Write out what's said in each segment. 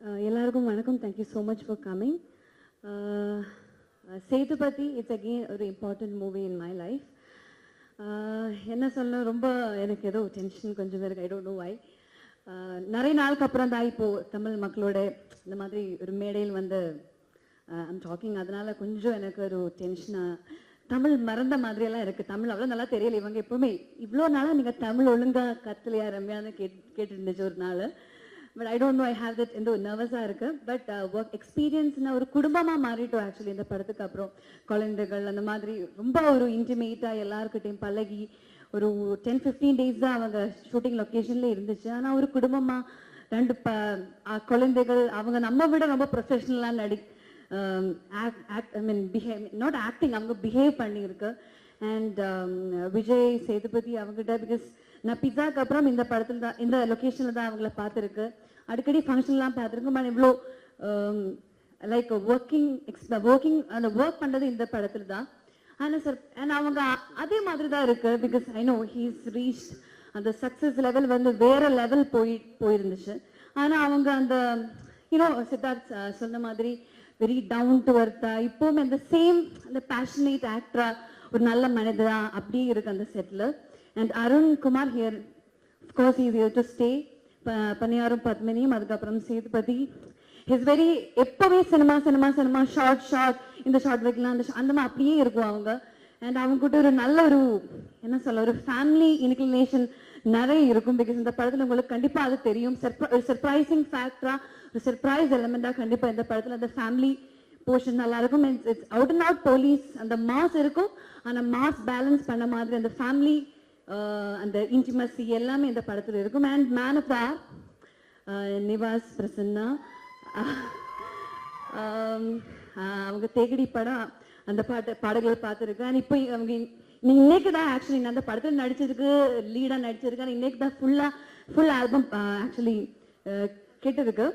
எல்லாருக்கும் வணக்கம். Thank you so much for coming. Sethupathi, it's again ஒரு important movie in my life. என்ன சொல்ல, ரொம்ப எனக்கு ஏதோ டென்ஷன் கொஞ்சம் இருக்கு. I don't know why. நிறைய நாளுக்கு அப்புறம் தான் இப்போ தமிழ் மக்களோட இந்த மாதிரி ஒரு மேடையில் வந்து ஐம் டாக்கிங். அதனால கொஞ்சம் எனக்கு ஒரு டென்ஷனாக, தமிழ் மறந்த மாதிரியெல்லாம் இருக்குது. தமிழ் அவ்வளோ நல்லா தெரியல. இவங்க எப்போவுமே இவ்வளோ நாளாக நீங்கள் தமிழ் ஒழுங்காக கத்துலையா ரம்யான்னு கேட்டு இருந்துச்சு ஒரு நாள். But I don't know, I have that. எந்த நர்வஸாக இருக்குது. பட் ஒர்க் எக்ஸ்பீரியன்ஸ்னால் ஒரு குடும்பமாக மாறிட்டோம் ஆக்சுவலி இந்த படத்துக்கு அப்புறம். குழந்தைகள் அந்த மாதிரி ரொம்ப ஒரு இன்டிமேட்டாக எல்லாருக்கிட்டையும் பழகி ஒரு 10-15 days தான் அவங்க ஷூட்டிங் லொக்கேஷன்ல இருந்துச்சு. ஆனால் ஒரு குடும்பமாக ரெண்டு குழந்தைகள், அவங்க நம்ம விட ரொம்ப ப்ரொஃபஷனலாக நாட் ஆக்டிங், அவங்க பிஹேவ் பண்ணியிருக்கு. அண்ட் விஜய் சேதுபதி அவங்ககிட்ட, பிகாஸ் நான் பிஸாக்கு அப்புறம் இந்த படத்தில் தான், இந்த லொக்கேஷனில் தான் அவங்கள பார்த்துருக்கு. அடிக்கடி ஃபங்க்ஷன்லாம் பார்த்துருக்கு. பட் இவ்வளோ லைக் ஒர்க்கிங் அந்த ஒர்க் பண்ணுறது இந்த படத்தில் தான். ஆனால் சார், அண்ட் அவங்க அதே மாதிரி தான் இருக்கு. Because I know he's reach அந்த சக்ஸஸ் லெவல் வந்து வேற லெவல் போயிருந்துச்சு. ஆனால் அவங்க அந்த யூனோ சித்தார்த் சொன்ன மாதிரி வெரி டவுன் டு அர்த்தா, இப்போவுமே அந்த சேம் அந்த பேஷனேட் ஆக்டரா, ஒரு நல்ல மனிதரா அப்படியே இருக்கு அந்த செட்டில். And Arun Kumar here, of course is here to stay. பனியாரும் பத்மினியும் அதுக்கப்புறம் சேதுபதி இஸ் வெரி, எப்போவே சினிமா ஷார்ட் இந்த ஷார்ட் வைக்கலாம் அந்த மாதிரி அப்படியே இருக்கும் அவங்க. அண்ட் அவங்க கூட ஒரு நல்ல ஒரு என்ன சொல்ல, ஒரு ஃபேமிலி இன்க்ளினேஷன் நிறைய இருக்கும். பிகாஸ் இந்த படத்தில் உங்களுக்கு கண்டிப்பாக அது தெரியும். ஒரு சர்ப்ரைசிங் ஃபேக்டரா, ஒரு சர்ப்ரைஸ் எலிமெண்டாக கண்டிப்பாக இந்த படத்தில் அந்த ஃபேமிலி போர்ஷன் நல்லா இருக்கும். It's out and out police, அந்த மாஸ் இருக்கும். ஆனால் மாஸ் பேலன்ஸ் பண்ண மாதிரி அந்த ஃபேமிலி அந்த இன்டிமசி எல்லாமே இந்த படத்தில் இருக்கும். And man of the Nivas Prasanna, அவங்க தேகடி படம் அந்த பாடல்கள் பார்த்துருக்கேன். அண்ட் இப்போ அவங்க இன்னைக்கு தான் ஆக்சுவலி நான் அந்த படத்தில் நடிச்சிருக்கு, லீடாக நடிச்சிருக்கேன். இன்னைக்கு தான் ஃபுல் ஆல்பம் ஆக்சுவலி கேட்டிருக்கு.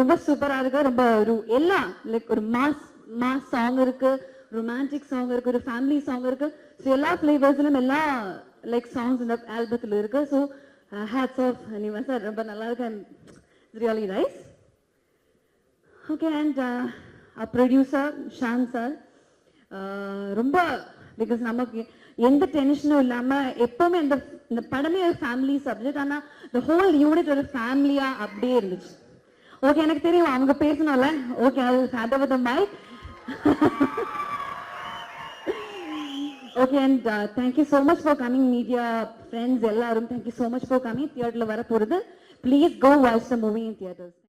ரொம்ப சூப்பராக இருக்கு. ரொம்ப ஒரு எல்லாம் லைக் ஒரு மாஸ் சாங் இருக்கு, ரொமான்டிக் சாங் இருக்கு, ஒரு ஃபேமிலி சாங் இருக்கு. ஸோ எல்லா ஃப்ளேவர்ஸ்லும் எல்லா லைக் சாங்ஸ் இந்த ஆல்பத்தில் இருக்கு. So hats off Nivas sir, ரொம்ப நல்லா இருக்கு. And really nice. Okay. And producer Shaan sir, ரொம்ப பிகாஸ் நமக்கு எந்த டென்ஷனும் இல்லாமல் எப்போவுமே இந்த படமே ஒரு ஃபேமிலி சப்ஜெக்ட். ஆனால் இந்த ஹோல் யூனிட் ஒரு ஃபேமிலியாக அப்படியே இருந்துச்சு. ஓகே, எனக்கு தெரியும் அவங்க பேசணும்ல. ஓகே, அது bye. Okay. And thank you so much for coming. Media friends எல்லாரும் thank you so much for coming. தியேட்டரில் வர போகிறது. Please go watch the movie in theatres.